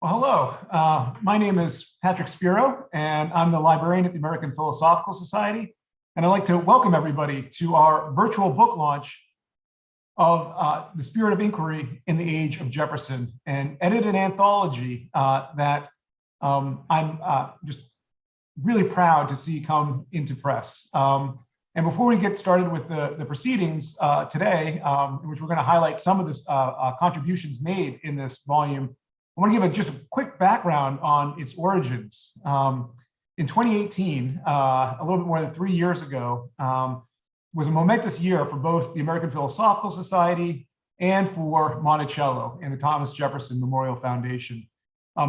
Well, hello. My name is Patrick Spiro, and I'm the librarian at the American Philosophical Society. And I'd like to welcome everybody to our virtual book launch of The Spirit of Inquiry in the Age of Jefferson, an edited anthology that I'm just really proud to see come into press. And before we get started with the proceedings today, in which we're going to highlight some of the contributions made in this volume, I want to give just a quick background on its origins. In 2018, a little bit more than 3 years ago, was a momentous year for both the American Philosophical Society and for Monticello and the Thomas Jefferson Memorial Foundation.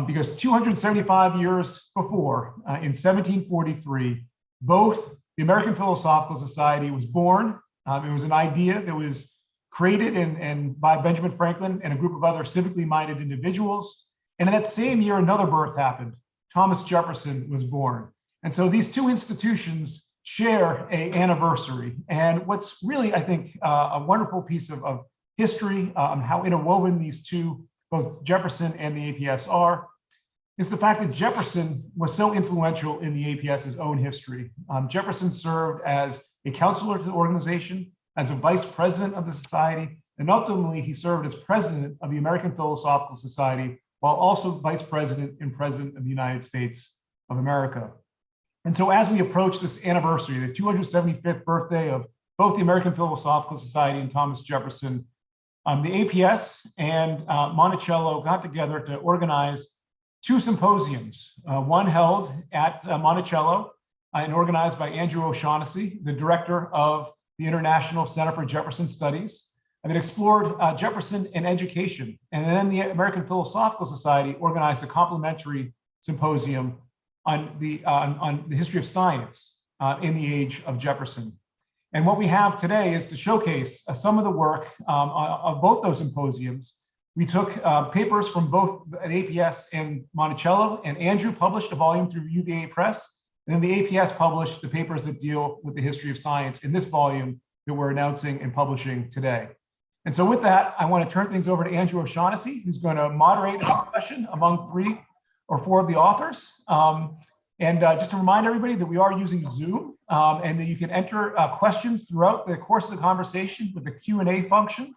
Because 275 years before, in 1743, both the American Philosophical Society was born. It was an idea that was created and by Benjamin Franklin and a group of other civically minded individuals. And in that same year, another birth happened. Thomas Jefferson was born. And so these two institutions share an anniversary. And what's really, I think, a wonderful piece of history, how interwoven these two, both Jefferson and the APS are, is the fact that Jefferson was so influential in the APS's own history. Jefferson served as a counselor to the organization, as a vice president of the society, and ultimately he served as president of the American Philosophical Society, while also vice president and president of the United States of America. And so as we approach this anniversary, the 275th birthday of both the American Philosophical Society and Thomas Jefferson, the APS and Monticello got together to organize two symposiums, one held at Monticello and organized by Andrew O'Shaughnessy, the director of the International Center for Jefferson Studies, and it explored Jefferson and education. And then the American Philosophical Society organized a complementary symposium on the history of science in the age of Jefferson. And what we have today is to showcase some of the work of both those symposiums. We took papers from both the APS and Monticello, and Andrew published a volume through UVA Press. And then the APS published the papers that deal with the history of science in this volume that we're announcing and publishing today. And so with that, I want to turn things over to Andrew O'Shaughnessy, who's going to moderate a discussion among 3 or 4 of the authors. And just to remind everybody that we are using Zoom and that you can enter questions throughout the course of the conversation with the Q&A function.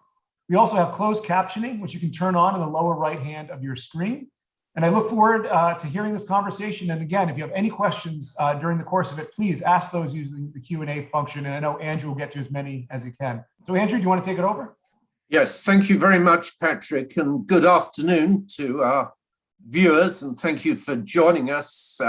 We also have closed captioning, which you can turn on in the lower right hand of your screen. And I look forward to hearing this conversation. And again, if you have any questions during the course of it, please ask those using the Q&A function. And I know Andrew will get to as many as he can. So Andrew, do you want to take it over? Yes, thank you very much, Patrick, and good afternoon to our viewers, and thank you for joining us.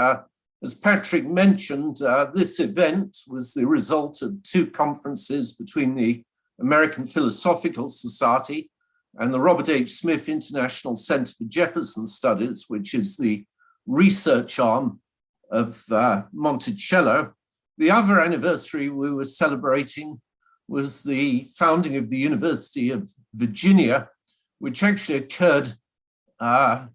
As Patrick mentioned, this event was the result of 2 conferences between the American Philosophical Society and the Robert H. Smith International Center for Jefferson Studies, which is the research arm of Monticello. The other anniversary we were celebrating was the founding of the University of Virginia, which actually occurred the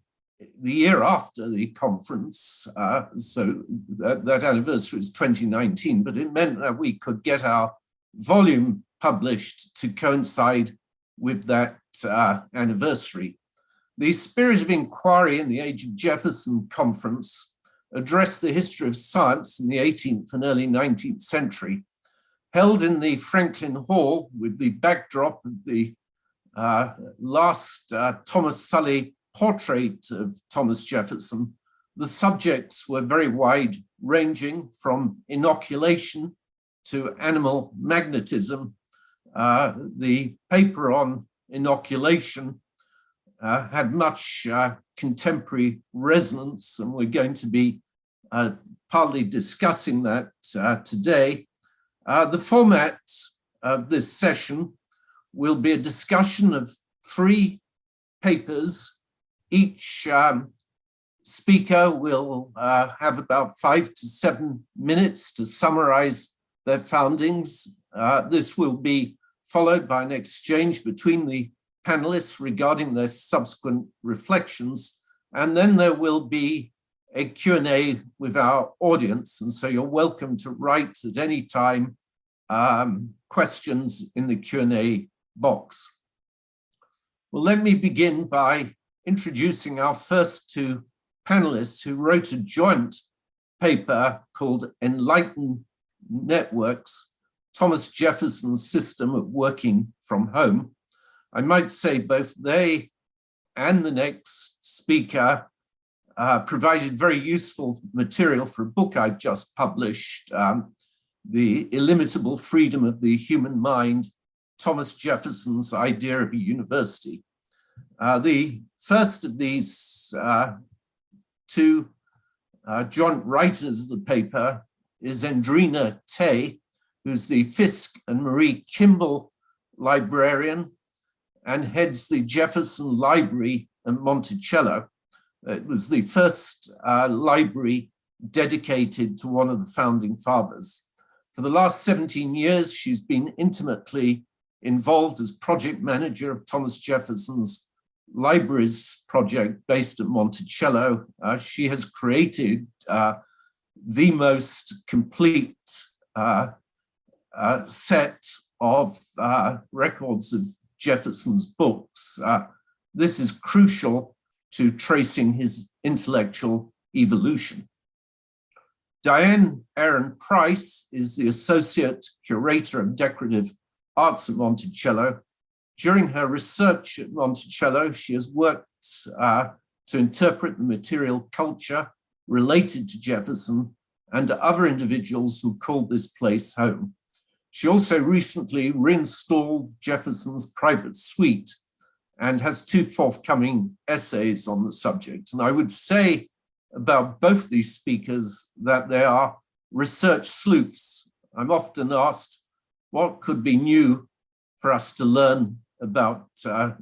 year after the conference. So that anniversary was 2019, but it meant that we could get our volume published to coincide with that anniversary. The Spirit of Inquiry in the Age of Jefferson conference addressed the history of science in the 18th and early 19th century, held in the Franklin Hall with the backdrop of the last Thomas Sully portrait of Thomas Jefferson. The subjects were very wide ranging, from inoculation to animal magnetism. The paper on inoculation had much contemporary resonance, and we're going to be partly discussing that today. The format of this session will be a discussion of 3 papers. Each speaker will have about 5 to 7 minutes to summarize their foundings. This will be followed by an exchange between the panelists regarding their subsequent reflections, and then there will be a Q&A with our audience, and so you're welcome to write at any time questions in the Q&A box. Well, let me begin by introducing our first two panelists who wrote a joint paper called Enlightened Networks, Thomas Jefferson's System of Working from Home. I might say both they and the next speaker provided very useful material for a book I've just published, The Illimitable Freedom of the Human Mind, Thomas Jefferson's Idea of a University. The first of these two joint writers of the paper is Endrina Tay, who's the Fisk and Marie Kimball librarian and heads the Jefferson Library at Monticello. It was the first library dedicated to one of the founding fathers. For the last 17 years, she's been intimately involved as project manager of Thomas Jefferson's Libraries project based at Monticello. She has created the most complete set of records of Jefferson's books. This is crucial to tracing his intellectual evolution. Diane Ehrenpreis is the Associate Curator of Decorative Arts at Monticello. During her research at Monticello, she has worked to interpret the material culture related to Jefferson and other individuals who called this place home. She also recently reinstalled Jefferson's private suite and has two forthcoming essays on the subject. And I would say about both these speakers that they are research sleuths. I'm often asked, what could be new for us to learn about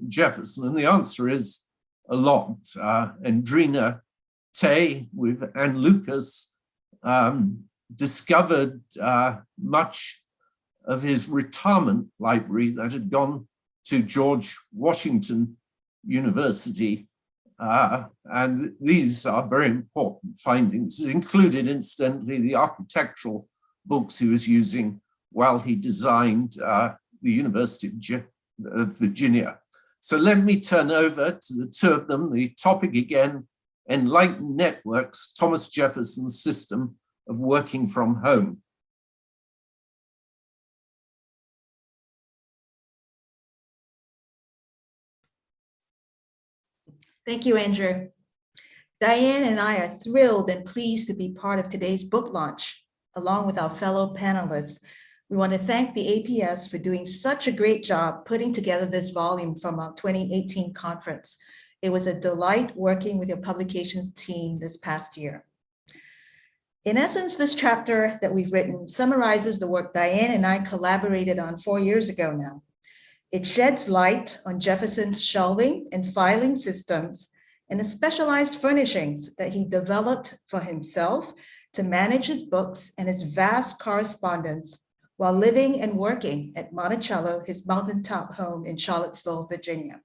Jefferson? And the answer is a lot. Endrina Tay with Anne Lucas discovered much of his retirement library that had gone to George Washington University. And these are very important findings. It included, incidentally, the architectural books he was using while he designed the University of Virginia. So let me turn over to the two of them. The topic again, Enlightened Networks, Thomas Jefferson's System of Working from Home. Thank you, Andrew. Diane and I are thrilled and pleased to be part of today's book launch, along with our fellow panelists. We want to thank the APS for doing such a great job putting together this volume from our 2018 conference. It was a delight working with your publications team this past year. In essence, this chapter that we've written summarizes the work Diane and I collaborated on 4 years ago now. It sheds light on Jefferson's shelving and filing systems and the specialized furnishings that he developed for himself to manage his books and his vast correspondence while living and working at Monticello, his mountaintop home in Charlottesville, Virginia.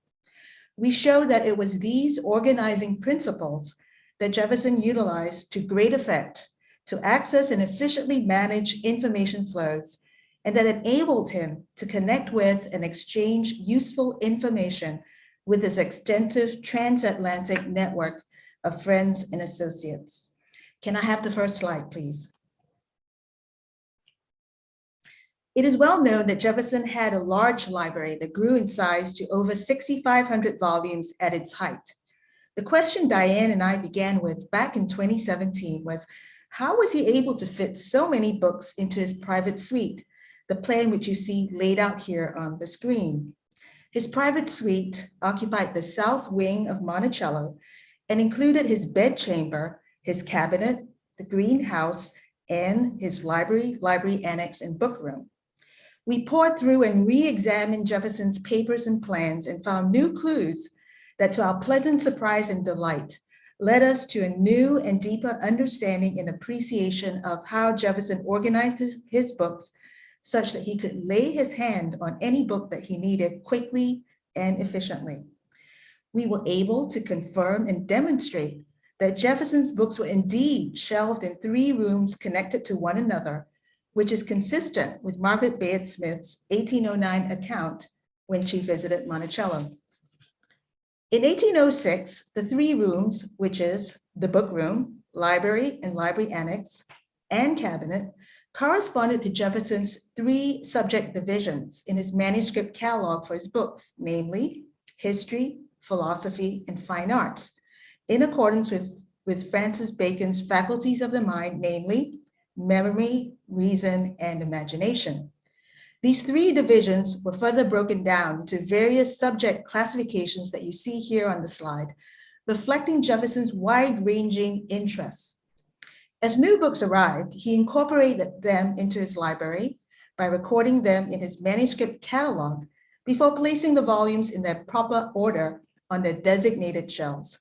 We show that it was these organizing principles that Jefferson utilized to great effect to access and efficiently manage information flows, and that enabled him to connect with and exchange useful information with his extensive transatlantic network of friends and associates. Can I have the first slide, please? It is well known that Jefferson had a large library that grew in size to over 6,500 volumes at its height. The question Diane and I began with back in 2017 was, how was he able to fit so many books into his private suite, the plan which you see laid out here on the screen? His private suite occupied the south wing of Monticello and included his bedchamber, his cabinet, the greenhouse, and his library annex, and book room. We poured through and re-examined Jefferson's papers and plans and found new clues that, to our pleasant surprise and delight, led us to a new and deeper understanding and appreciation of how Jefferson organized his books such that he could lay his hand on any book that he needed quickly and efficiently. We were able to confirm and demonstrate that Jefferson's books were indeed shelved in 3 rooms connected to one another, which is consistent with Margaret Baird Smith's 1809 account when she visited Monticello. In 1806, the three rooms, which is the book room, library and library annex, and cabinet, corresponded to Jefferson's three subject divisions in his manuscript catalog for his books, namely history, philosophy, and fine arts, in accordance with Francis Bacon's faculties of the mind, namely memory, reason, and imagination. These three divisions were further broken down into various subject classifications that you see here on the slide, reflecting Jefferson's wide-ranging interests. As new books arrived, he incorporated them into his library by recording them in his manuscript catalog before placing the volumes in their proper order on their designated shelves.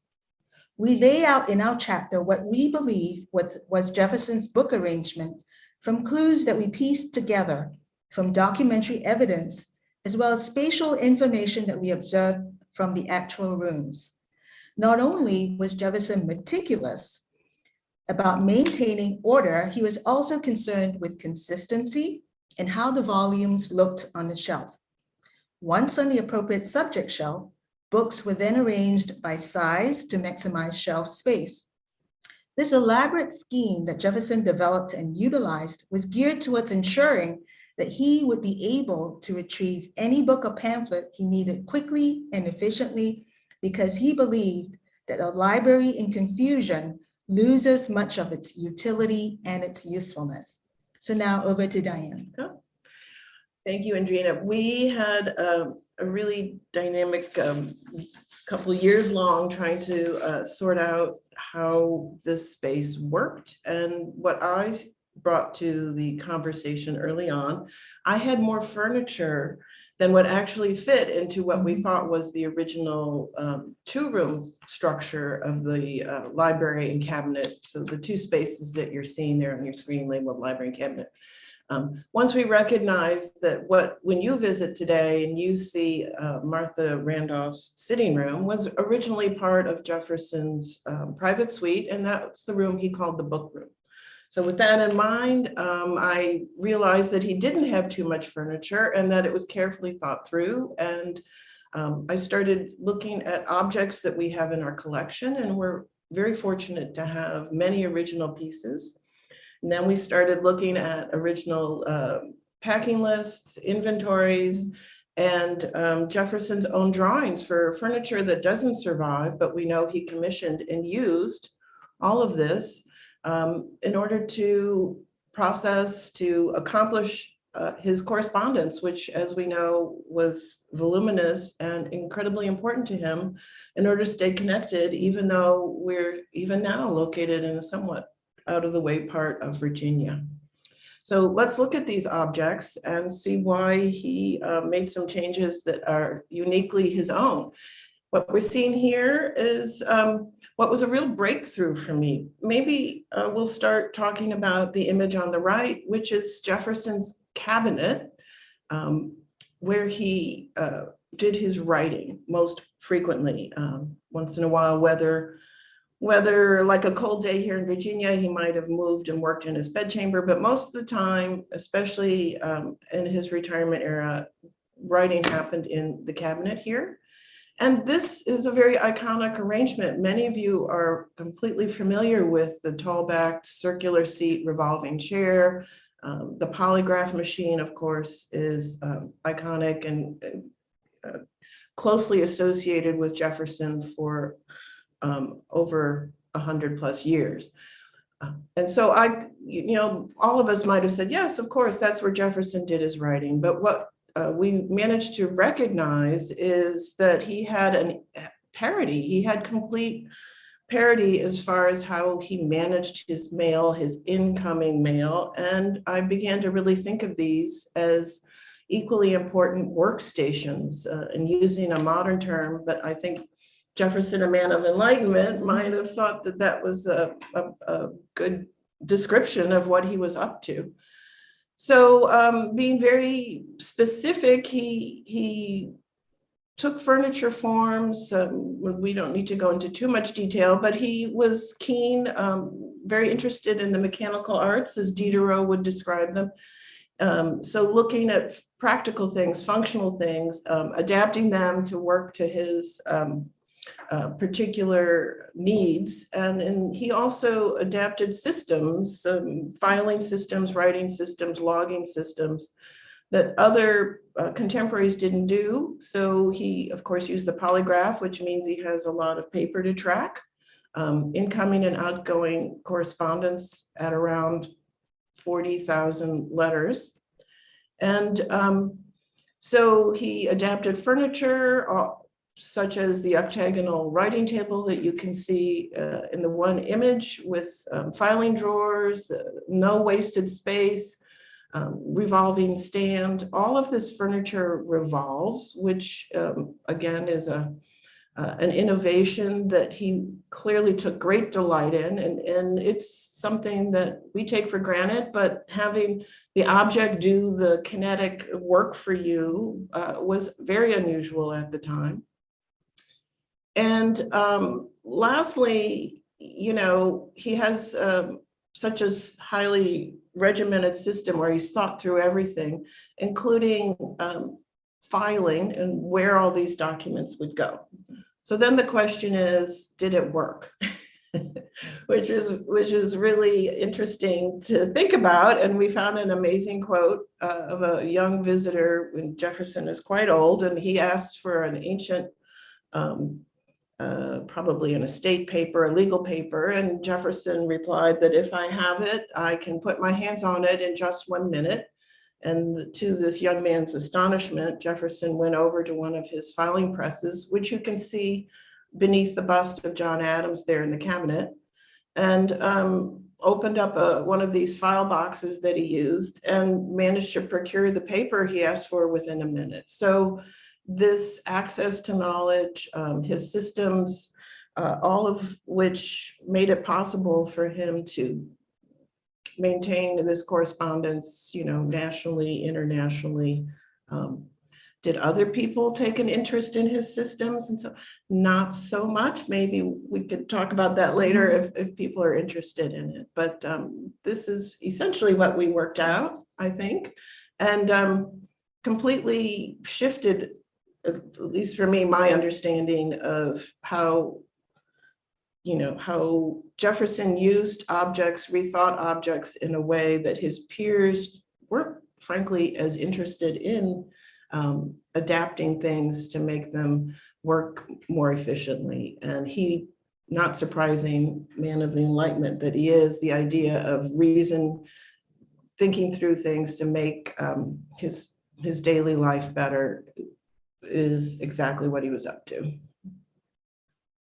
We lay out in our chapter what we believe was Jefferson's book arrangement from clues that we pieced together from documentary evidence, as well as spatial information that we observed from the actual rooms. Not only was Jefferson meticulous about maintaining order, he was also concerned with consistency and how the volumes looked on the shelf. Once on the appropriate subject shelf, books were then arranged by size to maximize shelf space. This elaborate scheme that Jefferson developed and utilized was geared towards ensuring that he would be able to retrieve any book or pamphlet he needed quickly and efficiently, because he believed that a library in confusion loses much of its utility and its usefulness. So now over to Diane. Thank you, Endrina. We had a really dynamic couple of years long trying to sort out how this space worked. And what I brought to the conversation early on, I had more furniture than what actually fit into what we thought was the original two-room structure of the library and cabinet. So the two spaces that you're seeing there on your screen labeled library and cabinet. Once we recognized that when you visit today and you see Martha Randolph's sitting room was originally part of Jefferson's private suite, and that's the room he called the book room. So with that in mind, I realized that he didn't have too much furniture and that it was carefully thought through. And I started looking at objects that we have in our collection, and we're very fortunate to have many original pieces. And then we started looking at original packing lists, inventories, and Jefferson's own drawings for furniture that doesn't survive, but we know he commissioned and used all of this in order to accomplish his correspondence, which, as we know, was voluminous and incredibly important to him in order to stay connected, even though we're even now located in a somewhat out of the way part of Virginia. So let's look at these objects and see why he made some changes that are uniquely his own. What we're seeing here is what was a real breakthrough for me. Maybe we'll start talking about the image on the right, which is Jefferson's Cabinet, where he did his writing most frequently. Once in a while, whether like a cold day here in Virginia, he might have moved and worked in his bedchamber, but most of the time, especially in his retirement era, writing happened in the cabinet here. And this is a very iconic arrangement. Many of you are completely familiar with the tall-backed circular seat revolving chair. The polygraph machine, of course, is iconic and closely associated with Jefferson for over 100+ years. And so all of us might have said, yes, of course, that's where Jefferson did his writing. But what we managed to recognize is that he had parity. He had complete parity as far as how he managed his mail, his incoming mail. And I began to really think of these as equally important workstations, and using a modern term, but I think Jefferson, a man of enlightenment, might have thought that that was a good description of what he was up to. So being very specific, he took furniture forms. We don't need to go into too much detail, but he was keen, very interested in the mechanical arts, as Diderot would describe them. So looking at practical things, functional things, adapting them to work to his particular needs. And he also adapted systems, filing systems, writing systems, logging systems that other contemporaries didn't do. So he, of course, used the polygraph, which means he has a lot of paper to track, incoming and outgoing correspondence at around 40,000 letters. And so he adapted furniture, such as the octagonal writing table that you can see in the one image with filing drawers, no wasted space, revolving stand. All of this furniture revolves, which again is an innovation that he clearly took great delight in. And it's something that we take for granted, but having the object do the kinetic work for you was very unusual at the time. And lastly, you know, he has such a highly regimented system where he's thought through everything, including filing and where all these documents would go. So then the question is, did it work? which is really interesting to think about. And we found an amazing quote of a young visitor when Jefferson is quite old, and he asked for an ancient probably an estate paper, a legal paper, and Jefferson replied that if I have it, I can put my hands on it in just 1 minute. And to this young man's astonishment, Jefferson went over to one of his filing presses, which you can see beneath the bust of John Adams there in the cabinet, and opened up one of these file boxes that he used and managed to procure the paper he asked for within a minute. So this access to knowledge, his systems, all of which made it possible for him to maintain this correspondence, you know, nationally, internationally. Did other people take an interest in his systems? And so not so much. Maybe we could talk about that later if people are interested in it. But this is essentially what we worked out, I think, and completely shifted, at least for me, my understanding of how, you know, how Jefferson used objects, rethought objects in a way that his peers weren't, frankly, as interested in adapting things to make them work more efficiently. And he, not surprising, man of the Enlightenment that he is, the idea of reason, thinking through things to make his daily life better is exactly what he was up to.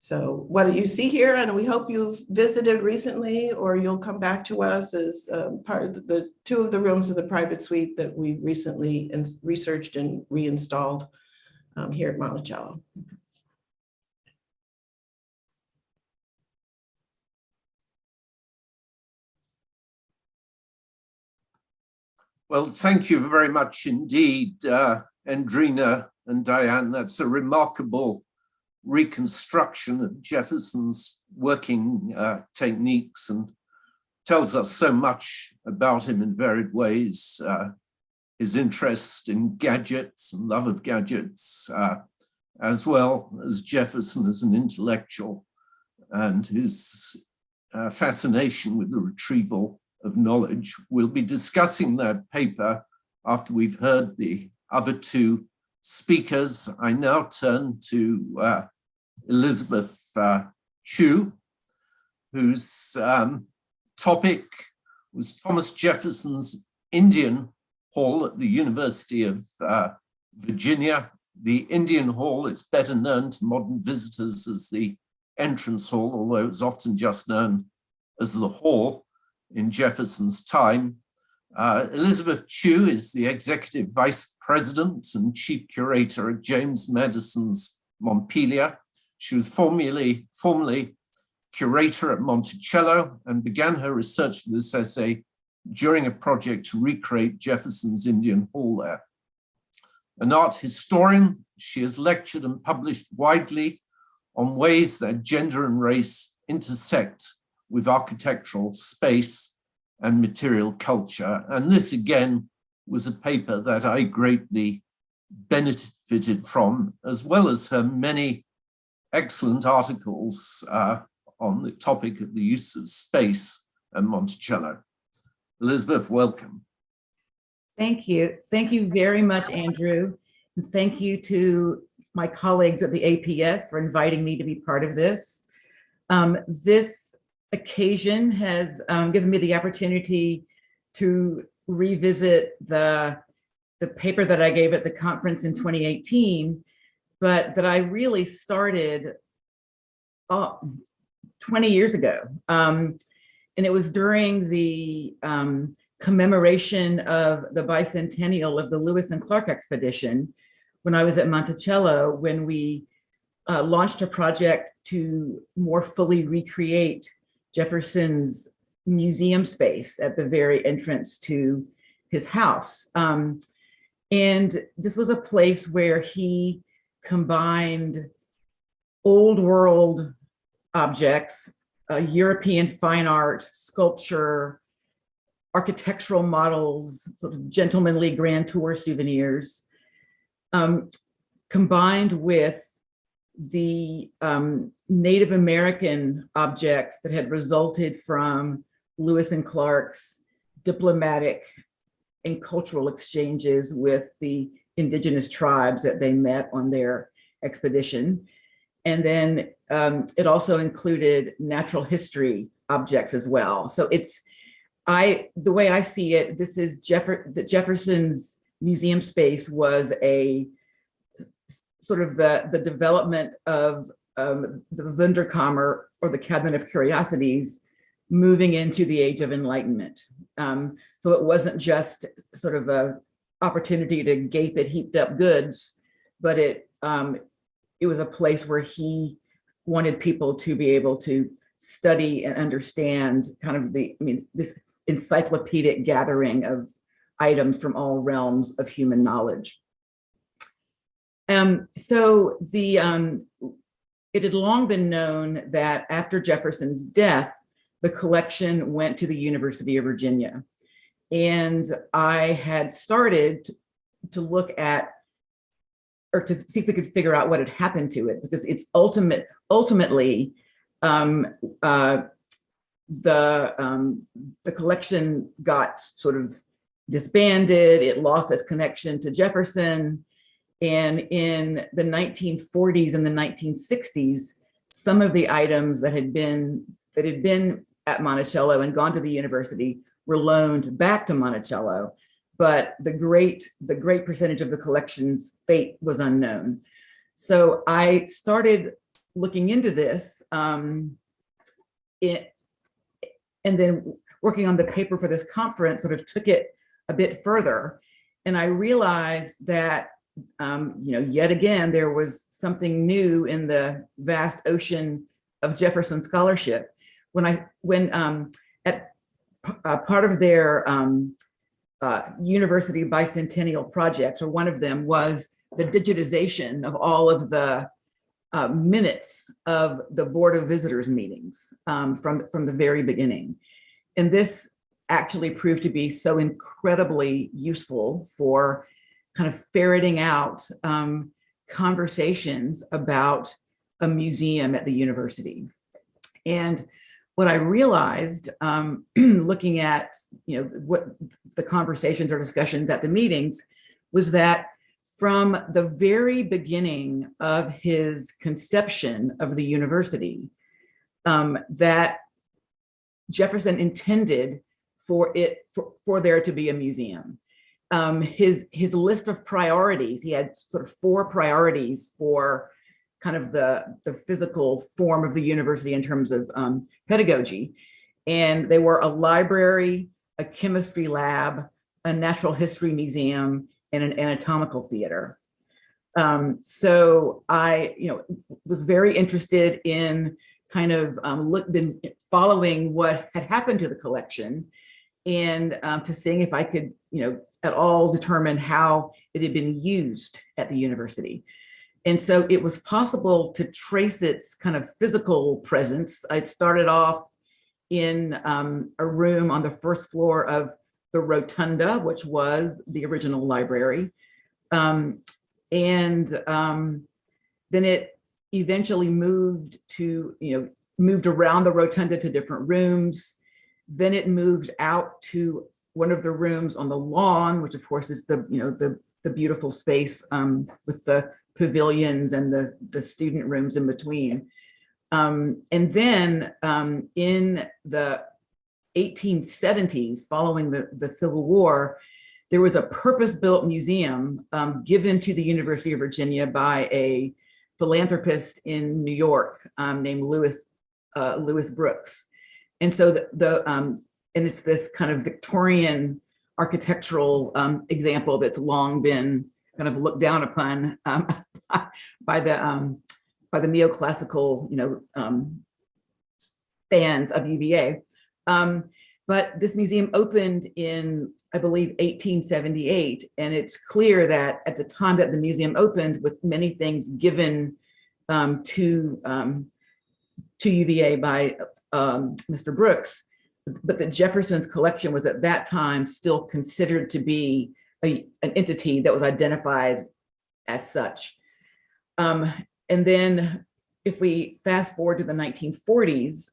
So what do you see here? And we hope you've visited recently, or you'll come back to us as part of the 2 of the rooms of the private suite that we recently researched and reinstalled here at Monticello. Well, thank you very much indeed, Endrina and Diane. That's a remarkable reconstruction of Jefferson's working techniques and tells us so much about him in varied ways. His interest in gadgets and love of gadgets, as well as Jefferson as an intellectual, and his fascination with the retrieval of knowledge. We'll be discussing that paper after we've heard the other 2 speakers. I now turn to Elizabeth Chu, whose topic was Thomas Jefferson's Indian Hall at the University of Virginia. The Indian Hall is better known to modern visitors as the entrance hall, although it's often just known as the hall in Jefferson's time. Elizabeth Chu is the Executive Vice President and Chief Curator at James Madison's Montpelier. She was formerly curator at Monticello and began her research for this essay during a project to recreate Jefferson's Indian Hall there. An art historian, she has lectured and published widely on ways that gender and race intersect with architectural space and material culture. And this again was a paper that I greatly benefited from, as well as her many excellent articles on the topic of the use of space at Monticello. Elizabeth, welcome. Thank you. Thank you very much, Andrew. And thank you to my colleagues at the APS for inviting me to be part of this. This occasion has given me the opportunity to revisit the paper that I gave at the conference in 2018, but that I really started 20 years ago. And it was during the commemoration of the bicentennial of the Lewis and Clark expedition when I was at Monticello, when we launched a project to more fully recreate Jefferson's museum space at the very entrance to his house. And this was a place where he combined old world objects, European fine art, sculpture, architectural models, sort of gentlemanly grand tour souvenirs, combined with the Native American objects that had resulted from Lewis and Clark's diplomatic and cultural exchanges with the indigenous tribes that they met on their expedition. And then it also included natural history objects as well. So the way I see it, this is the Jefferson's museum space was a sort of the development of the Wunderkammer, or the Cabinet of Curiosities, moving into the Age of Enlightenment. So it wasn't just sort of a opportunity to gape at heaped up goods, but it was a place where he wanted people to be able to study and understand kind of this encyclopedic gathering of items from all realms of human knowledge. So it had long been known that after Jefferson's death, the collection went to the University of Virginia. And I had started to look at, or to see if we could figure out what had happened to it, because it's ultimately the collection got sort of disbanded. It lost its connection to Jefferson. And in the 1940s and the 1960s, some of the items that had been at Monticello and gone to the university were loaned back to Monticello, but the great percentage of the collection's fate was unknown. So I started looking into this, and then working on the paper for this conference sort of took it a bit further. And I realized that yet again, there was something new in the vast ocean of Jefferson scholarship. When at part of their university bicentennial projects, or one of them was the digitization of all of the minutes of the Board of Visitors meetings from the very beginning. And this actually proved to be so incredibly useful for kind of ferreting out conversations about a museum at the university. And what I realized, looking at what the conversations or discussions at the meetings, was that from the very beginning of his conception of the university, that Jefferson intended for there to be a museum. His list of priorities, he had sort of 4 priorities for kind of the physical form of the university in terms of pedagogy. And they were a library, a chemistry lab, a natural history museum, and an anatomical theater. So I was very interested in kind of following what had happened to the collection, and to seeing if I could at all determine how it had been used at the university. And so it was possible to trace its kind of physical presence. I started off in a room on the first floor of the rotunda, which was the original library. And then it eventually moved around the rotunda to different rooms. Then it moved out to one of the rooms on the lawn, which of course is the beautiful space with the pavilions and the student rooms in between. And then in the 1870s, following the Civil War, there was a purpose-built museum given to the University of Virginia by a philanthropist in New York named Lewis Brooks. And so and it's this kind of Victorian architectural example that's long been kind of looked down upon by the neoclassical, fans of UVA. But this museum opened in, I believe, 1878, and it's clear that at the time that the museum opened, with many things given to UVA by Mr. Brooks, but the Jeffersons collection was at that time still considered to be an entity that was identified as such. And then if we fast forward to the 1940s,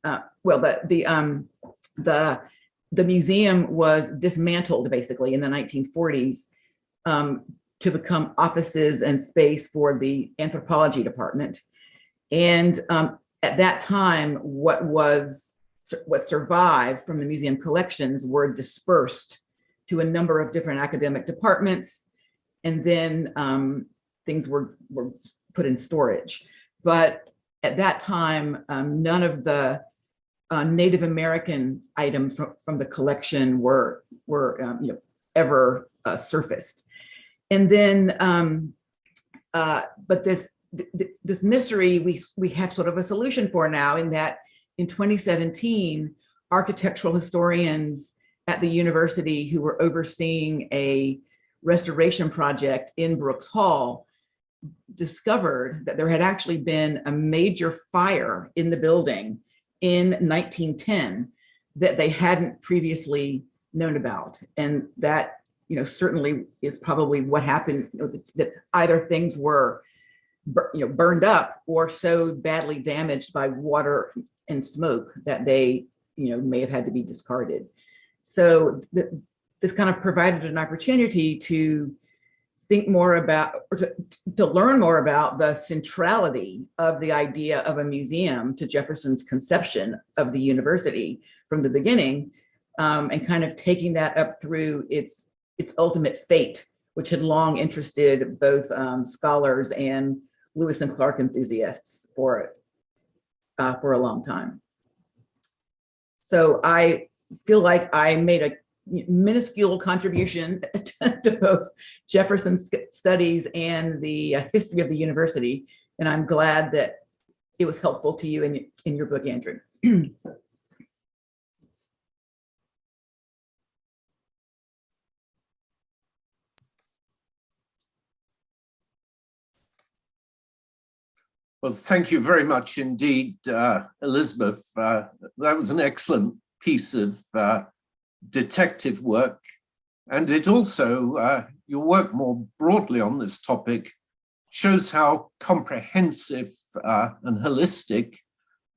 the museum was dismantled basically in the 1940s to become offices and space for the anthropology department. And at that time, what survived from the museum collections were dispersed to a number of different academic departments, and then things were put in storage. But at that time, none of the Native American items from the collection were ever surfaced. And then, but this mystery we have sort of a solution for now, in that in 2017, architectural historians at the university who were overseeing a restoration project in Brooks Hall discovered that there had actually been a major fire in the building in 1910 that they hadn't previously known about. And that, certainly is probably what happened, that either things were burned up or so badly damaged by water and smoke that they may have had to be discarded. So this kind of provided an opportunity to think more about, or to learn more about the centrality of the idea of a museum to Jefferson's conception of the university from the beginning, and kind of taking that up through its ultimate fate, which had long interested both scholars and Lewis and Clark enthusiasts for a long time. So I feel like I made a minuscule contribution to both Jefferson's studies and the history of the university, and I'm glad that it was helpful to you in your book, Andrew. Well, thank you very much indeed, Elizabeth. That was an excellent piece of detective work. And it also, your work more broadly on this topic shows how comprehensive and holistic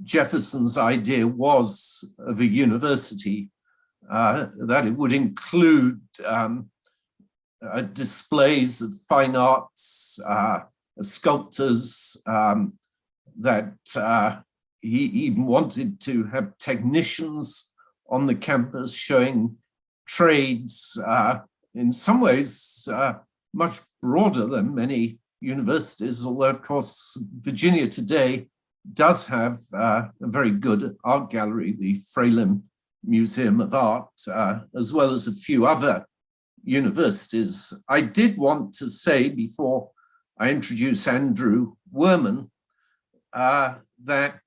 Jefferson's idea was of a university, that it would include displays of fine arts, sculptors, that he even wanted to have technicians on the campus showing trades, in some ways much broader than many universities, although of course Virginia today does have a very good art gallery, the Fralin Museum of Art, as well as a few other universities. I did want to say before I introduce Andrew Wehrman that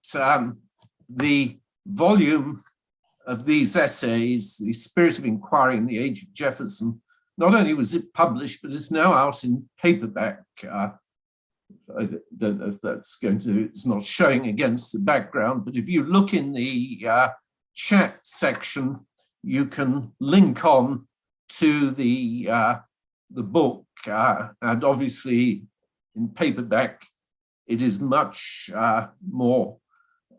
the volume of these essays, The Spirit of Inquiry in the Age of Jefferson, not only was it published, but is now out in paperback. I don't know if that's it's not showing against the background, but if you look in the chat section, you can link on to the book, and obviously in paperback, it is much more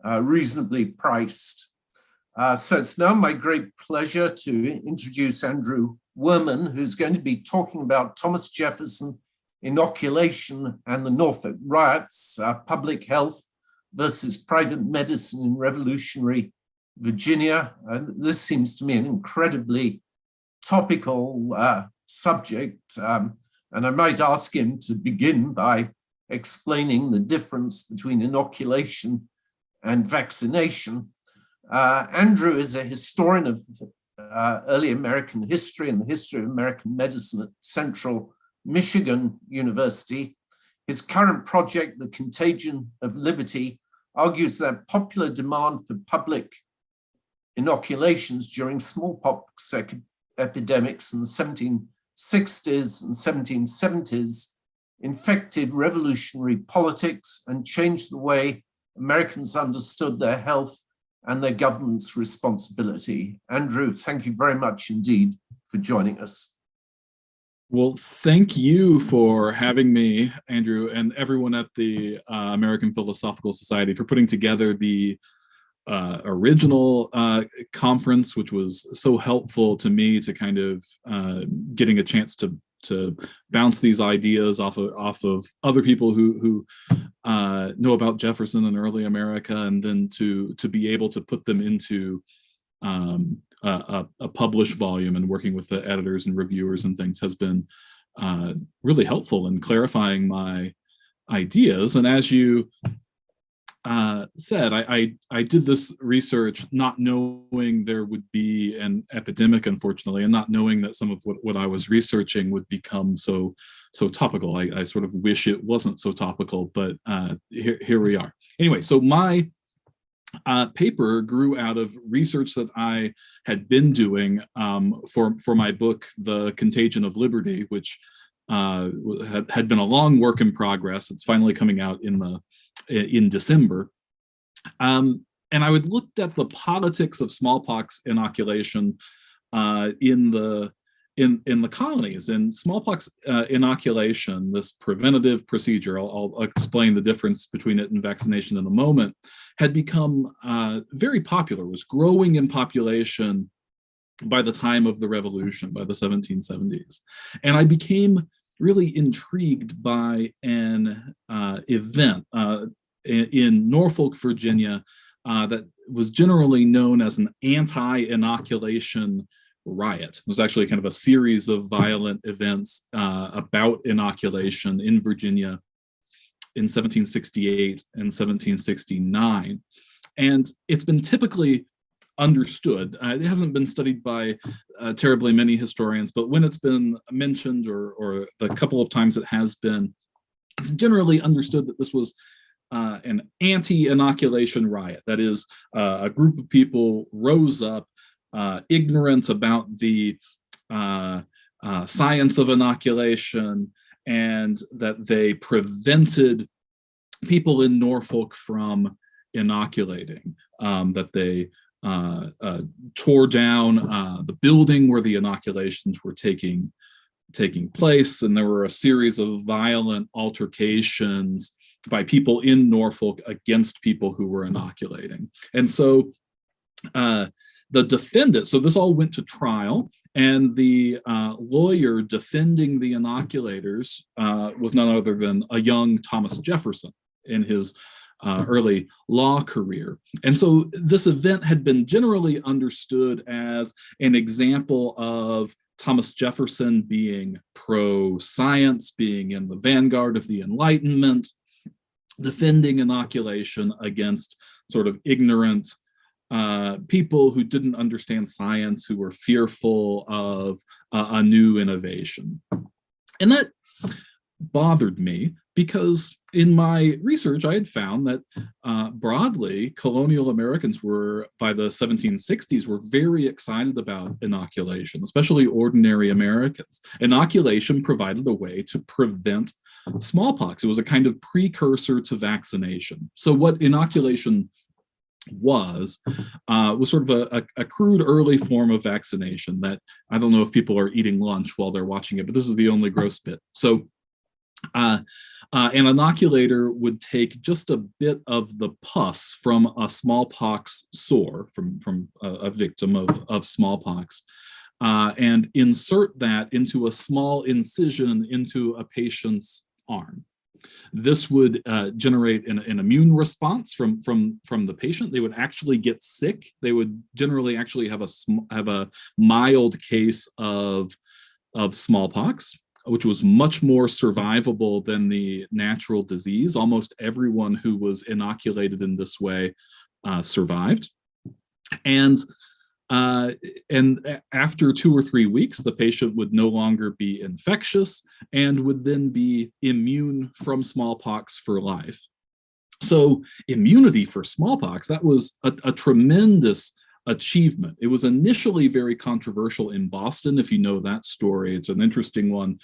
reasonably priced. So it's now my great pleasure to introduce Andrew Wehrman, who's going to be talking about Thomas Jefferson, inoculation, and the Norfolk riots, public health versus private medicine in revolutionary Virginia. This seems to me an incredibly topical subject, and I might ask him to begin by explaining the difference between inoculation and vaccination. Andrew is a historian of early American history and the history of American medicine at Central Michigan University. His current project, The Contagion of Liberty, argues that popular demand for public inoculations during smallpox epidemics in the 1760s and 1770s infected revolutionary politics and changed the way Americans understood their health and their government's responsibility. Andrew, thank you very much indeed for joining us. Well, thank you for having me, Andrew, and everyone at the American Philosophical Society for putting together the original conference, which was so helpful to me to kind of getting a chance to bounce these ideas off of other people who know about Jefferson and early America, and then to be able to put them into a published volume, and working with the editors and reviewers and things has been really helpful in clarifying my ideas. And as you said, I did this research not knowing there would be an epidemic, unfortunately, and not knowing that some of what I was researching would become so topical. I sort of wish it wasn't so topical, but here we are. Anyway, so my paper grew out of research that I had been doing for my book, The Contagion of Liberty, which had been a long work in progress. It's finally coming out in December. And I would looked at the politics of smallpox inoculation in the colonies. And smallpox inoculation, this preventative procedure, I'll explain the difference between it and vaccination in a moment, had become very popular, was growing in population by the time of the Revolution, by the 1770s. And I became really intrigued by an event in Norfolk, Virginia, that was generally known as an anti-inoculation riot. It was actually kind of a series of violent events about inoculation in Virginia in 1768 and 1769. And it's been typically understood. It hasn't been studied by terribly many historians, but when it's been mentioned, or the couple of times it has been, it's generally understood that this was an anti-inoculation riot. That is, a group of people rose up ignorant about the science of inoculation, and that they prevented people in Norfolk from inoculating, that they tore down the building where the inoculations were taking place, and there were a series of violent altercations by people in Norfolk against people who were inoculating. And so the defendant, so this all went to trial, and the lawyer defending the inoculators was none other than a young Thomas Jefferson in his early law career. And so this event had been generally understood as an example of Thomas Jefferson being pro-science, being in the vanguard of the Enlightenment, defending inoculation against sort of ignorant people who didn't understand science, who were fearful of a new innovation. And that bothered me because in my research, I had found that broadly, colonial Americans were, by the 1760s, were very excited about inoculation, especially ordinary Americans. Inoculation provided a way to prevent smallpox. It was a kind of precursor to vaccination. So what inoculation was sort of a crude early form of vaccination that, I don't know if people are eating lunch while they're watching it, but this is the only gross bit. So An inoculator would take just a bit of the pus from a smallpox sore, from a victim of smallpox, and insert that into a small incision into a patient's arm. This would generate an immune response from the patient. They would actually get sick. They would generally actually have a mild case of smallpox, which was much more survivable than the natural disease. Almost everyone who was inoculated in this way survived. And after 2 or 3 weeks, the patient would no longer be infectious and would then be immune from smallpox for life. So immunity for smallpox, that was a tremendous achievement. It was initially very controversial in Boston, if you know that story. It's an interesting one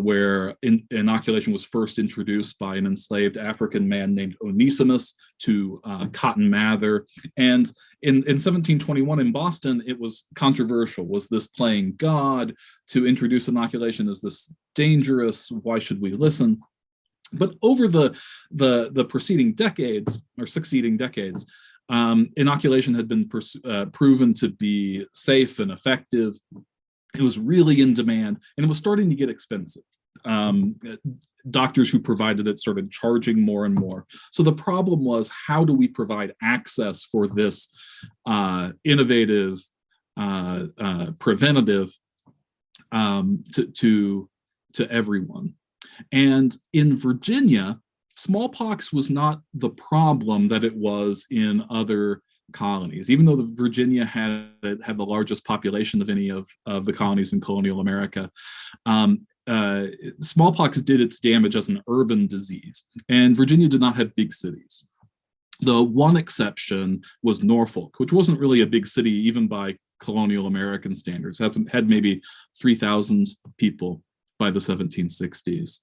where inoculation was first introduced by an enslaved African man named Onesimus to Cotton Mather. And in 1721 in Boston, it was controversial. Was this playing God to introduce inoculation? Is this dangerous? Why should we listen? But over the preceding decades or succeeding decades, inoculation had been proven to be safe and effective. It was really in demand, and it was starting to get expensive. Doctors who provided it started charging more and more. So the problem was, how do we provide access for this innovative preventative to everyone? And in Virginia, smallpox was not the problem that it was in other colonies. Even though Virginia had the largest population of any of the colonies in colonial America, smallpox did its damage as an urban disease, and Virginia did not have big cities. The one exception was Norfolk, which wasn't really a big city even by colonial American standards. It had maybe 3,000 people by the 1760s.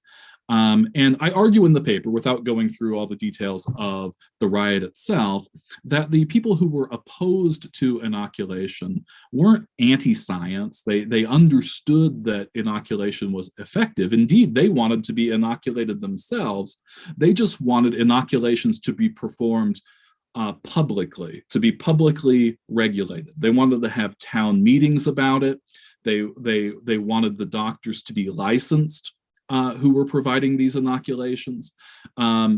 And I argue in the paper, without going through all the details of the riot itself, that the people who were opposed to inoculation weren't anti-science. They understood that inoculation was effective. Indeed, they wanted to be inoculated themselves. They just wanted inoculations to be performed publicly, to be publicly regulated. They wanted to have town meetings about it. They wanted the doctors to be licensed who were providing these inoculations,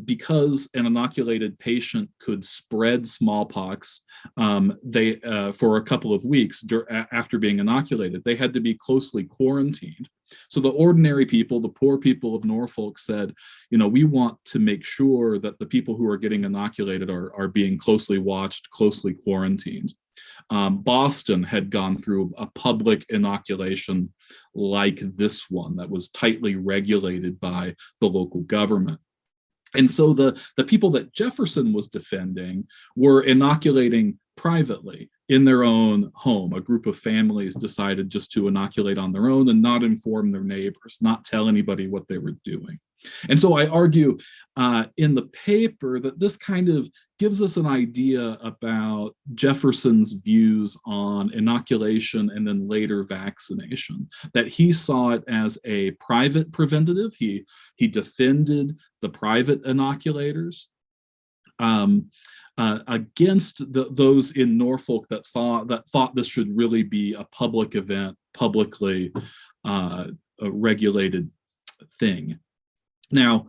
because an inoculated patient could spread smallpox. For a couple of weeks after being inoculated, they had to be closely quarantined. So the ordinary people, the poor people of Norfolk, said, we want to make sure that the people who are getting inoculated are being closely watched, closely quarantined. Boston had gone through a public inoculation like this one that was tightly regulated by the local government. And so the people that Jefferson was defending were inoculating privately in their own home. A group of families decided just to inoculate on their own and not inform their neighbors, not tell anybody what they were doing. And so I argue in the paper that this kind of gives us an idea about Jefferson's views on inoculation and then later vaccination, that he saw it as a private preventative. He defended the private inoculators against those in Norfolk that thought this should really be a public event, publicly a regulated thing. Now,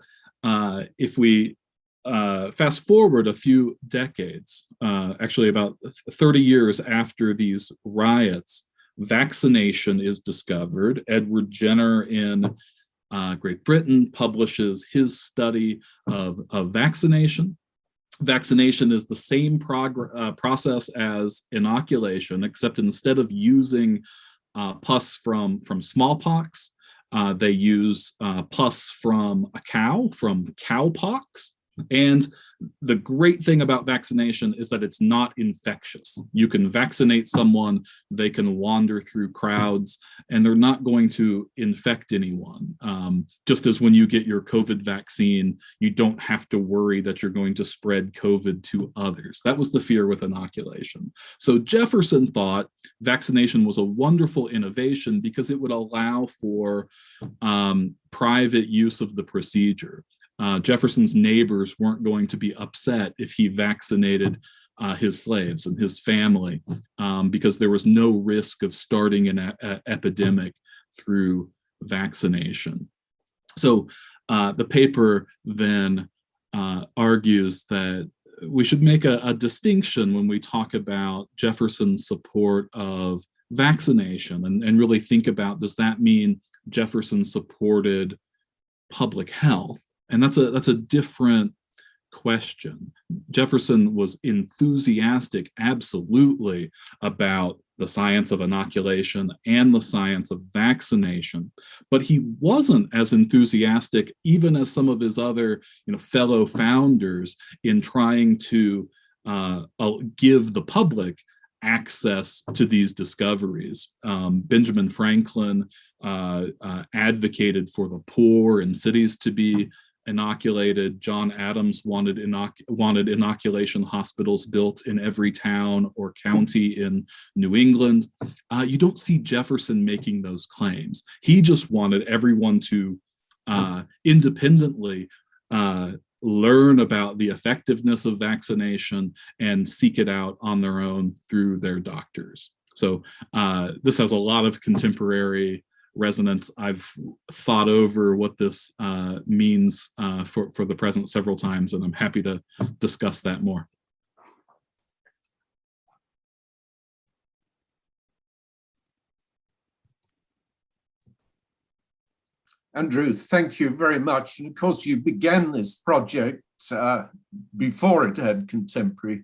if we fast forward a few decades, actually about 30 years after these riots, vaccination is discovered. Edward Jenner in Great Britain publishes his study of vaccination. Vaccination is the same process as inoculation, except instead of using pus from smallpox, they use pus from a cow, from cowpox. And the great thing about vaccination is that it's not infectious. You can vaccinate someone, they can wander through crowds, and they're not going to infect anyone. Just as when you get your COVID vaccine, you don't have to worry that you're going to spread COVID to others. That was the fear with inoculation. So Jefferson thought vaccination was a wonderful innovation because it would allow for private use of the procedure. Jefferson's neighbors weren't going to be upset if he vaccinated his slaves and his family because there was no risk of starting an epidemic through vaccination. So the paper then argues that we should make a distinction when we talk about Jefferson's support of vaccination and really think about, does that mean Jefferson supported public health? And that's a different question. Jefferson was enthusiastic, absolutely, about the science of inoculation and the science of vaccination, but he wasn't as enthusiastic, even as some of his other, fellow founders, in trying to give the public access to these discoveries. Benjamin Franklin advocated for the poor in cities to be inoculated. John Adams wanted inoculation hospitals built in every town or county in New England. You don't see Jefferson making those claims. He just wanted everyone to independently learn about the effectiveness of vaccination and seek it out on their own through their doctors. So this has a lot of contemporary resonance. I've thought over what this means for the present several times, and I'm happy to discuss that more. Andrew, thank you very much. And of course, you began this project before it had contemporary,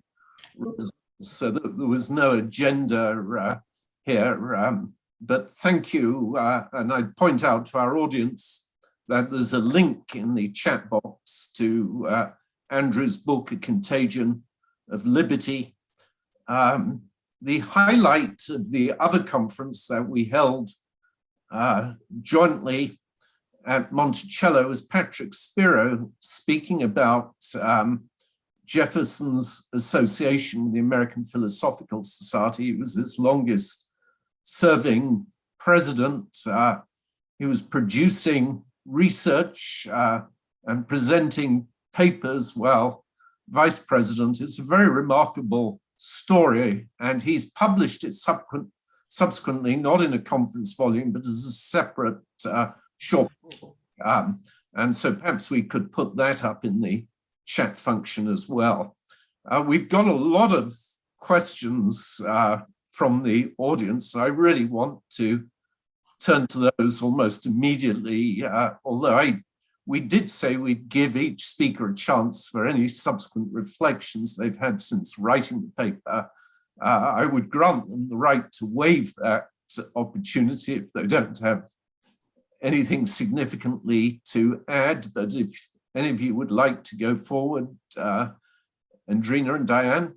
so that there was no agenda here. But thank you, and I'd point out to our audience that there's a link in the chat box to Andrew's book, A Contagion of Liberty. The highlight of the other conference that we held jointly at Monticello was Patrick Spiro speaking about Jefferson's association with the American Philosophical Society. He was its longest serving president. He was producing research and presenting papers while vice president. It's a very remarkable story, and he's published it subsequently, not in a conference volume, but as a separate short book. And so perhaps we could put that up in the chat function as well. We've got a lot of questions from the audience. I really want to turn to those almost immediately, although we did say we'd give each speaker a chance for any subsequent reflections they've had since writing the paper. I would grant them the right to waive that opportunity if they don't have anything significantly to add, but if any of you would like to go forward, Endrina and Diane.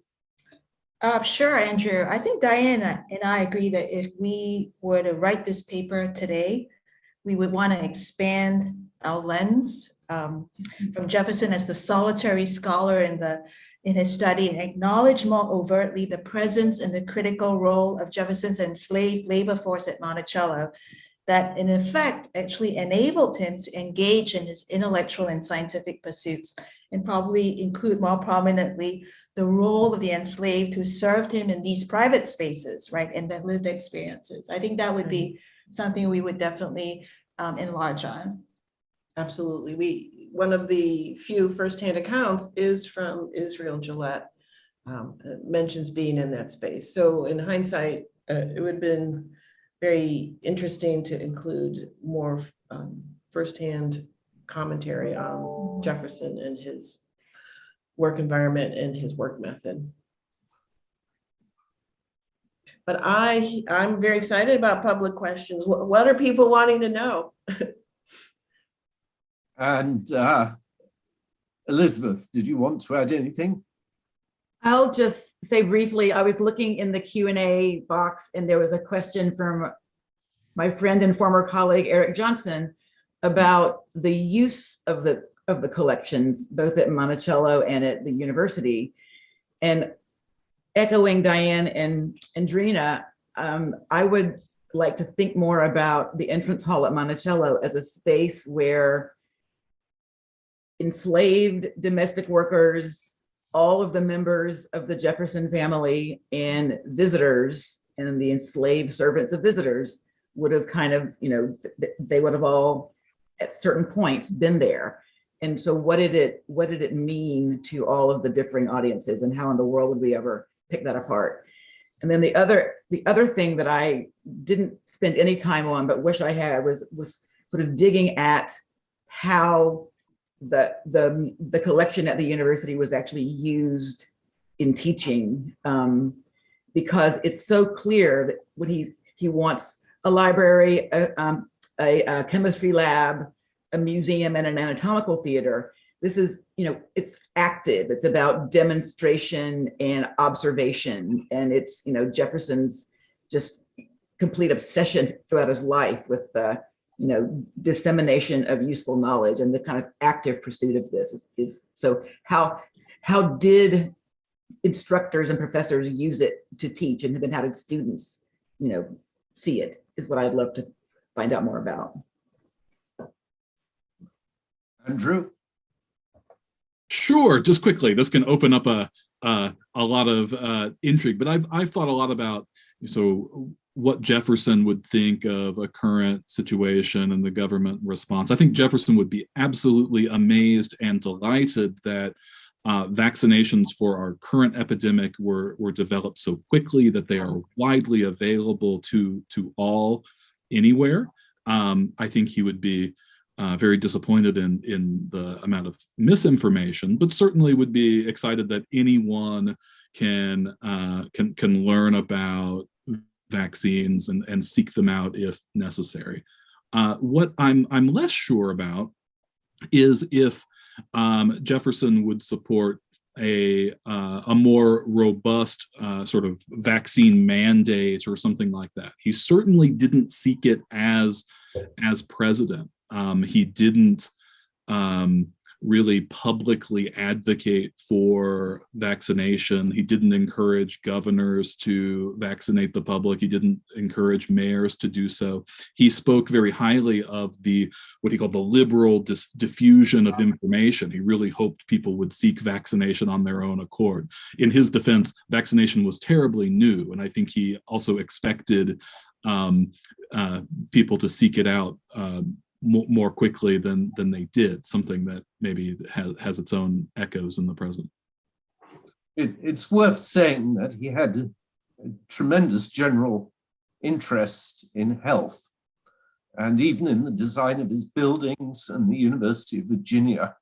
Sure, Andrew. I think Diane and I agree that if we were to write this paper today, we would want to expand our lens from Jefferson as the solitary scholar in his study, and acknowledge more overtly the presence and the critical role of Jefferson's enslaved labor force at Monticello, that in effect actually enabled him to engage in his intellectual and scientific pursuits, and probably include more prominently the role of the enslaved who served him in these private spaces, right, and their lived experiences. I think that would be something we would definitely enlarge on. Absolutely. One of the few firsthand accounts is from Israel Gillette, mentions being in that space. So in hindsight, it would have been very interesting to include more firsthand commentary on Jefferson and his work environment and his work method. But I'm very excited about public questions. What are people wanting to know? And Elizabeth, did you want to add anything? I'll just say briefly, I was looking in the Q&A box and there was a question from my friend and former colleague, Eric Johnson, about the use of the collections, both at Monticello and at the university. And echoing Diane and Endrina, I would like to think more about the entrance hall at Monticello as a space where enslaved domestic workers, all of the members of the Jefferson family and visitors and the enslaved servants of visitors would have kind of, they would have all at certain points been there. And so what did it mean to all of the differing audiences, and how in the world would we ever pick that apart? And then the other thing that I didn't spend any time on, but wish I had, was sort of digging at how the collection at the university was actually used in teaching, because it's so clear that when he wants a library, a chemistry lab, a museum, and an anatomical theater. This is, it's active. It's about demonstration and observation, and it's, Jefferson's just complete obsession throughout his life with dissemination of useful knowledge, and the kind of active pursuit of this is so how did instructors and professors use it to teach, and then how did students see it, is what I'd love to find out more about. Andrew? Sure, just quickly, this can open up a lot of intrigue, but I've thought a lot about what Jefferson would think of a current situation and the government response. I think Jefferson would be absolutely amazed and delighted that vaccinations for our current epidemic were developed so quickly, that they are widely available to all anywhere. I think he would be very disappointed in the amount of misinformation, but certainly would be excited that anyone can learn about vaccines and seek them out if necessary. What I'm less sure about is if Jefferson would support a more robust sort of vaccine mandate or something like that. He certainly didn't seek it as president. He didn't really publicly advocate for vaccination. He didn't encourage governors to vaccinate the public. He didn't encourage mayors to do so. He spoke very highly of what he called the liberal diffusion of information. He really hoped people would seek vaccination on their own accord. In his defense, vaccination was terribly new, and I think he also expected people to seek it out more quickly than they did, something that maybe has its own echoes in the present. It's worth saying that he had a tremendous general interest in health, and even in the design of his buildings and the University of Virginia.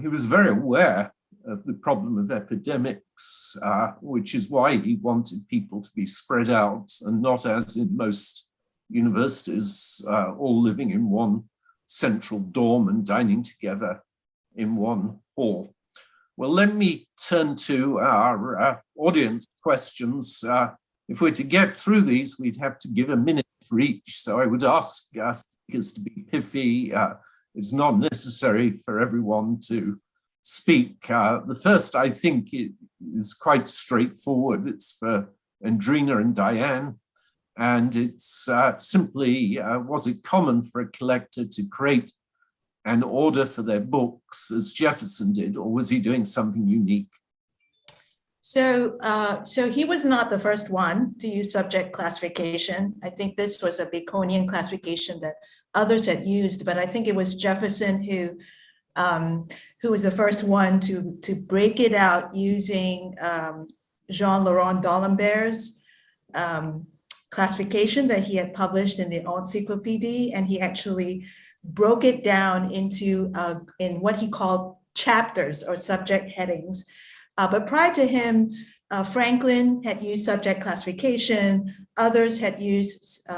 He was very aware of the problem of epidemics, which is why he wanted people to be spread out and not, as in most universities, all living in one central dorm and dining together in one hall. Well, let me turn to our audience questions. If we're to get through these, we'd have to give a minute for each. So I would ask our speakers to be pithy. It's not necessary for everyone to speak. The first, I think, is quite straightforward. It's for Endrina and Diane. And it's simply, was it common for a collector to create an order for their books as Jefferson did, or was he doing something unique? So he was not the first one to use subject classification. I think this was a Baconian classification that others had used, but I think it was Jefferson who was the first one to break it out using Jean-Laurent D'Alembert's classification that he had published in the Encyclopédie, and he actually broke it down into in what he called chapters or subject headings. But prior to him, Franklin had used subject classification, Others had used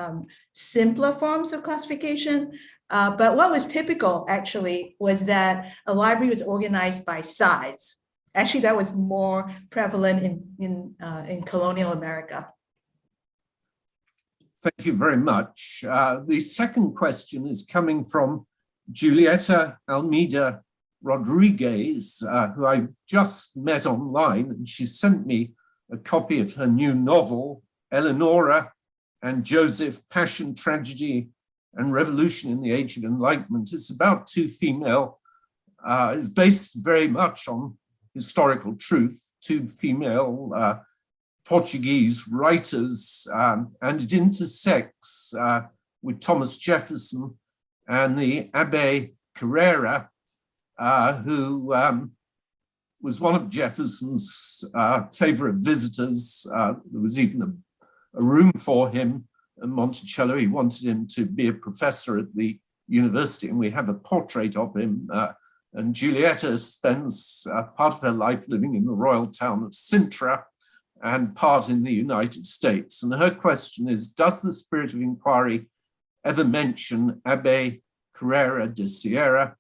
simpler forms of classification. But what was typical actually was that a library was organized by size. Actually, that was more prevalent in colonial America. Thank you very much. The second question is coming from Julieta Almeida Rodriguez, who I just met online, and she sent me a copy of her new novel, Eleonora and Joseph, Passion, Tragedy, and Revolution in the Age of Enlightenment. It's about two female, it's based very much on historical truth, two female Portuguese writers, and it intersects with Thomas Jefferson and the Abbe Carrera, who was one of Jefferson's favorite visitors. There was even a room for him in Monticello. He wanted him to be a professor at the university, and we have a portrait of him. And Julieta spends part of her life living in the royal town of Sintra and part in the United States. And her question is, does the Spirit of Inquiry ever mention Abbe Carrera de Sierra,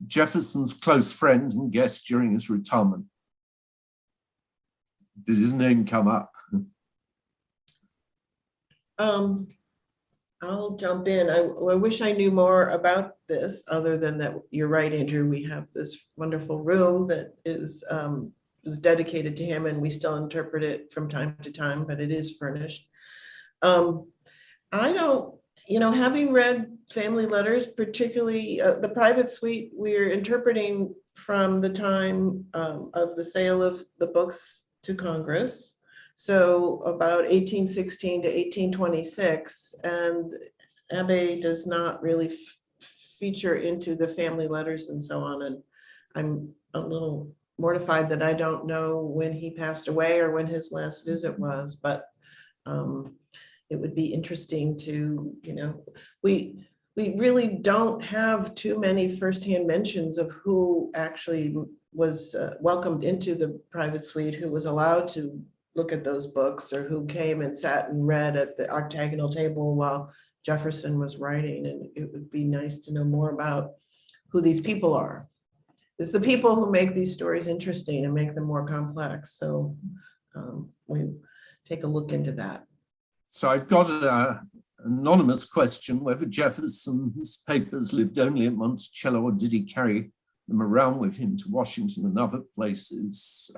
Jefferson's close friend and guest during his retirement? Did his name come up? I'll jump in. I wish I knew more about this, other than that you're right, Andrew. We have this wonderful room that is dedicated to him, and we still interpret it from time to time, but it is furnished. I don't, having read family letters, particularly the private suite, we're interpreting from the time of the sale of the books to Congress. So about 1816 to 1826, and Abbe does not really feature into the family letters and so on. And I'm a little mortified that I don't know when he passed away or when his last visit was, but it would be interesting to, we really don't have too many firsthand mentions of who actually was welcomed into the private suite, who was allowed to look at those books, or who came and sat and read at the octagonal table while Jefferson was writing. And it would be nice to know more about who these people are. It's the people who make these stories interesting and make them more complex. So we take a look into that. So I've got an anonymous question, whether Jefferson's papers lived only at Monticello, or did he carry them around with him to Washington and other places?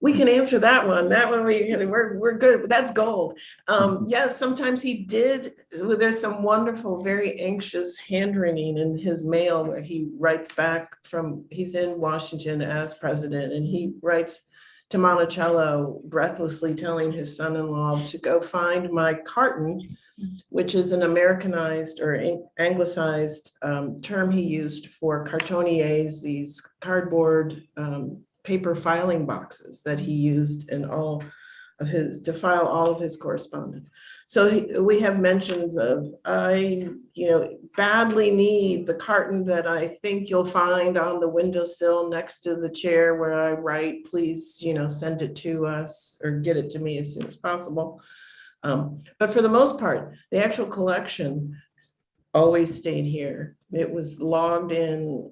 We can answer that one. That one we're good. That's gold. Yes, sometimes he did. There's some wonderful, very anxious handwriting in his mail where he writes back from, he's in Washington as president, and he writes to Monticello breathlessly telling his son-in-law to go find my carton, which is an Americanized or anglicized term he used for cartonniers, these cardboard paper filing boxes that he used in all of his, to file all of his correspondence. So we have mentions of, I badly need the carton that I think you'll find on the windowsill next to the chair where I write, please, send it to us or get it to me as soon as possible. But for the most part, the actual collection always stayed here. It was logged in,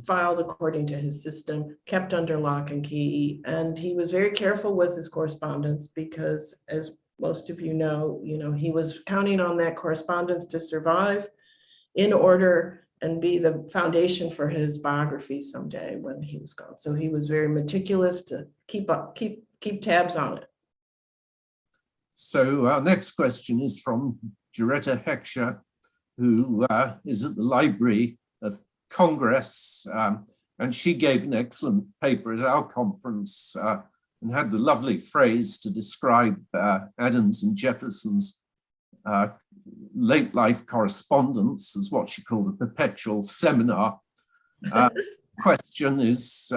filed according to his system, kept under lock and key. And he was very careful with his correspondence because, as most of you know, he was counting on that correspondence to survive in order and be the foundation for his biography someday when he was gone. So he was very meticulous to keep tabs on it. So our next question is from Joretta Heckscher, who is at the Library of Congress, and she gave an excellent paper at our conference and had the lovely phrase to describe Adams and Jefferson's late life correspondence as what she called a perpetual seminar. Question is,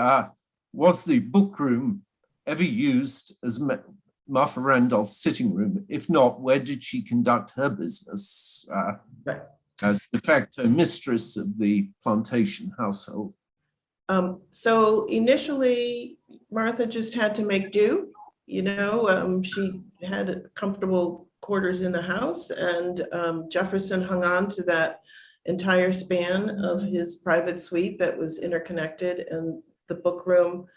was the book room ever used as Martha Randolph's sitting room? If not, where did she conduct her business as de facto mistress of the plantation household? So initially, Martha just had to make do. had comfortable quarters in the house, and Jefferson hung on to that entire span of his private suite that was interconnected, and the book room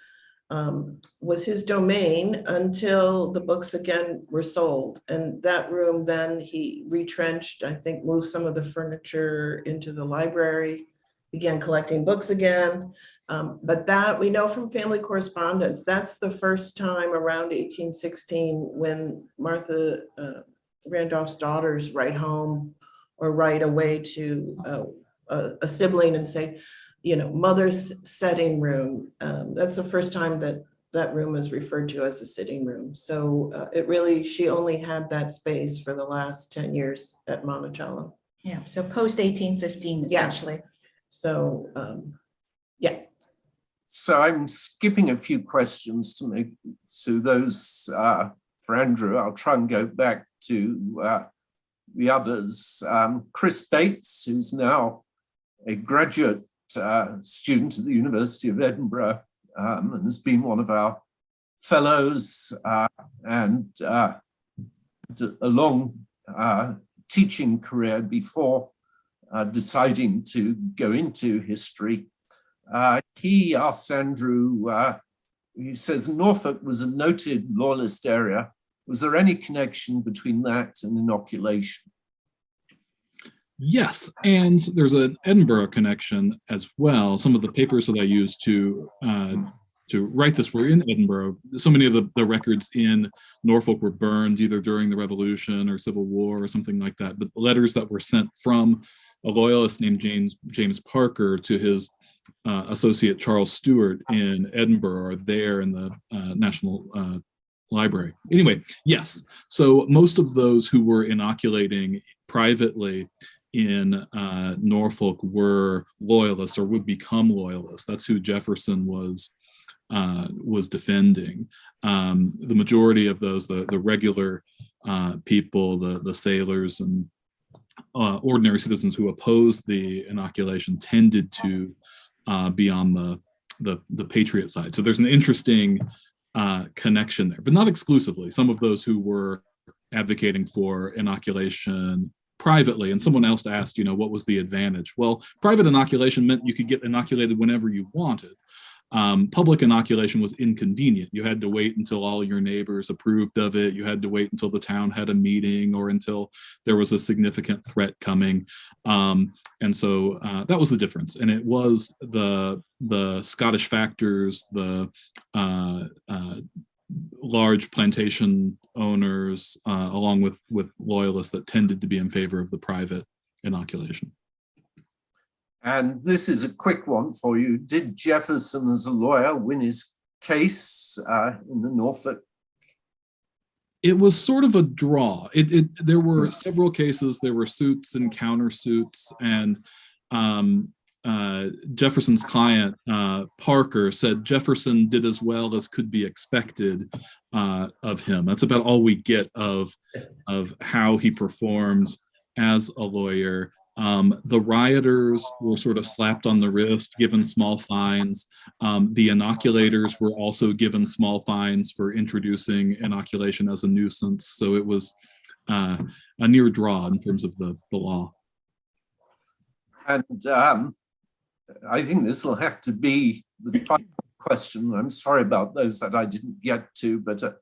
was his domain until the books again were sold. And that room, then he retrenched, I think moved some of the furniture into the library, began collecting books again. But that we know from family correspondence, that's the first time around 1816 when Martha Randolph's daughters write home or write away to a sibling and say, you know, mother's setting room. That's the first time that that room is referred to as a sitting room. So it really, she only had that space for the last 10 years at Monticello. Yeah, so post 1815 Yeah. essentially. So, yeah. So I'm skipping a few questions to those for Andrew. I'll try and go back to the others. Chris Bates, who's now a graduate student at the University of Edinburgh and has been one of our fellows and a long teaching career before deciding to go into history. He asks Andrew, he says, Norfolk was a noted Loyalist area. Was there any connection between that and inoculation? Yes, and there's an Edinburgh connection as well. Some of the papers that I used to write this were in Edinburgh. So many of the records in Norfolk were burned either during the Revolution or Civil War or something like that. But letters that were sent from a loyalist named James Parker to his associate Charles Stewart in Edinburgh are there in the National Library. Anyway, yes. So most of those who were inoculating privately in Norfolk were loyalists or would become loyalists. That's who Jefferson was defending. The majority of those, the regular people, the sailors and ordinary citizens who opposed the inoculation tended to be on the Patriot side. So there's an interesting connection there, but not exclusively. Some of those who were advocating for inoculation privately, and someone else asked, you know, what was the advantage? Well, private inoculation meant you could get inoculated whenever you wanted. Public inoculation was inconvenient. You had to wait until all your neighbors approved of it. You had to wait until the town had a meeting or until there was a significant threat coming. And so that was the difference. And it was the Scottish factors, the large plantation owners, along with loyalists that tended to be in favor of the private inoculation. And this is a quick one for you. Did Jefferson as a lawyer win his case in the Norfolk? It was sort of a draw. There were several cases. There were suits and countersuits, and Jefferson's client, Parker, said Jefferson did as well as could be expected of him. That's about all we get of how he performed as a lawyer. The rioters were sort of slapped on the wrist, given small fines. The inoculators were also given small fines for introducing inoculation as a nuisance. So it was a near draw in terms of the law. And I think this will have to be the final question. I'm sorry about those that I didn't get to, but you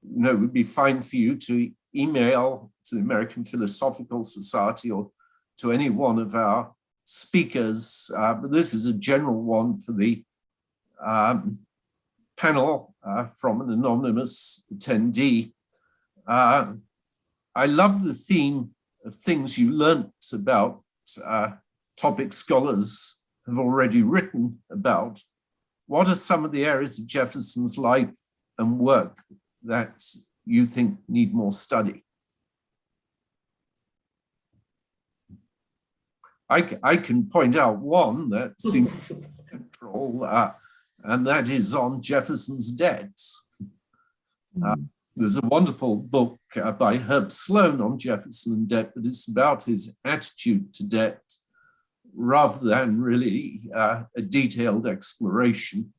know, it would be fine for you to email to the American Philosophical Society or to any one of our speakers, but this is a general one for the panel from an anonymous attendee. I love the theme of things you learnt about topic scholars have already written about. What are some of the areas of Jefferson's life and work that you think need more study? I can point out one that seems central, and that is on Jefferson's Debts. There's a wonderful book by Herb Sloan on Jefferson and debt, but it's about his attitude to debt rather than really a detailed exploration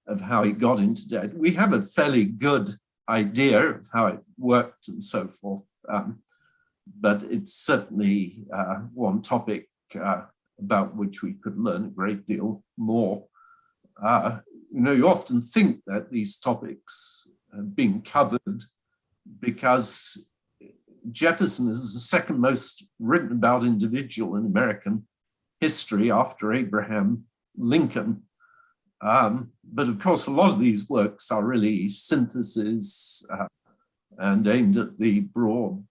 of how he got into debt. We have a fairly good idea of how it worked and so forth. But it's certainly one topic about which we could learn a great deal more. You often think that these topics are being covered because Jefferson is the second most written about individual in American history after Abraham Lincoln. But of course, a lot of these works are really syntheses and aimed at the broad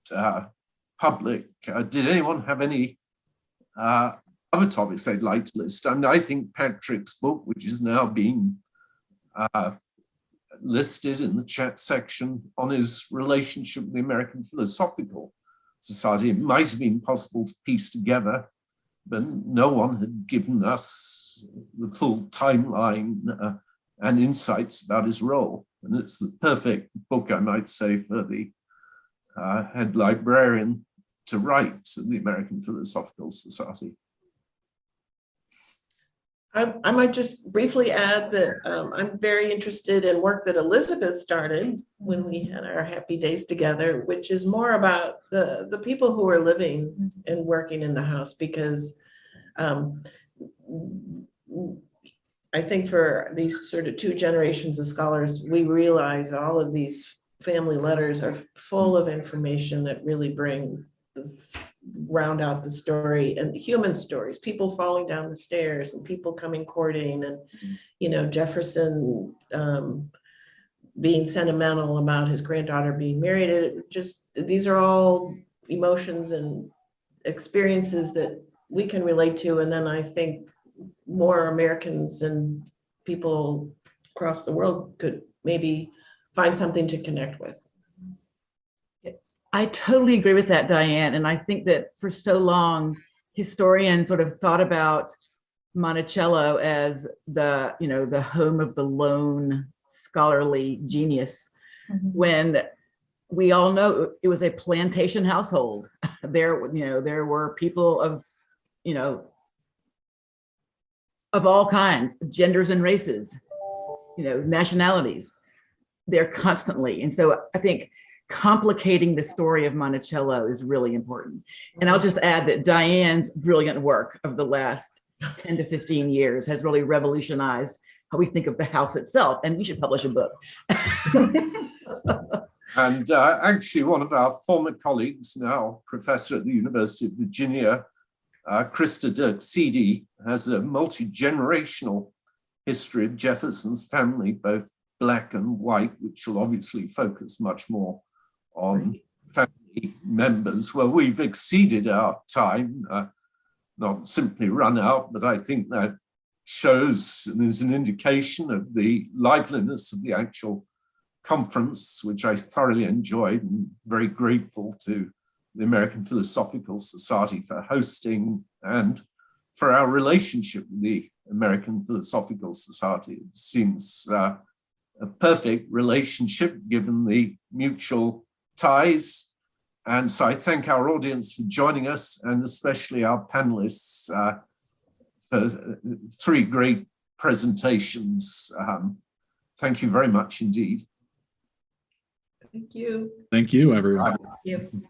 public. Did anyone have any other topics they'd like to list? I mean, I think Patrick's book, which is now being listed in the chat section on his relationship with the American Philosophical Society, it might have been possible to piece together, but no one had given us the full timeline and insights about his role. And it's the perfect book, I might say, for the head librarian to write at the American Philosophical Society. I might just briefly add that I'm very interested in work that Elizabeth started when we had our happy days together, which is more about the people who are living and working in the house, because I think for these sort of two generations of scholars, we realize all of these family letters are full of information that really round out the story, and human stories, people falling down the stairs and people coming courting, and Jefferson being sentimental about his granddaughter being married. These are all emotions and experiences that we can relate to, and then I think more Americans and people across the world could maybe find something to connect with. I totally agree with that, Diane. And I think that for so long, historians sort of thought about Monticello as the home of the lone scholarly genius, when we all know it was a plantation household. There were people of all kinds, genders and races, nationalities, there constantly. And so I think complicating the story of Monticello is really important. And I'll just add that Diane's brilliant work of the last 10 to 15 years has really revolutionized how we think of the house itself. And we should publish a book. And actually, one of our former colleagues, now professor at the University of Virginia, Krista Dirksidi, has a multi-generational history of Jefferson's family, both Black and white, which will obviously focus much more on family members. Well, we've exceeded our time, not simply run out, but I think that shows and is an indication of the liveliness of the actual conference, which I thoroughly enjoyed, and very grateful to the American Philosophical Society for hosting and for our relationship with the American Philosophical Society. It seems a perfect relationship given the mutual ties. And so I thank our audience for joining us, and especially our panelists for 3 great presentations. Thank you very much indeed. Thank you. Thank you, everyone. Thank you.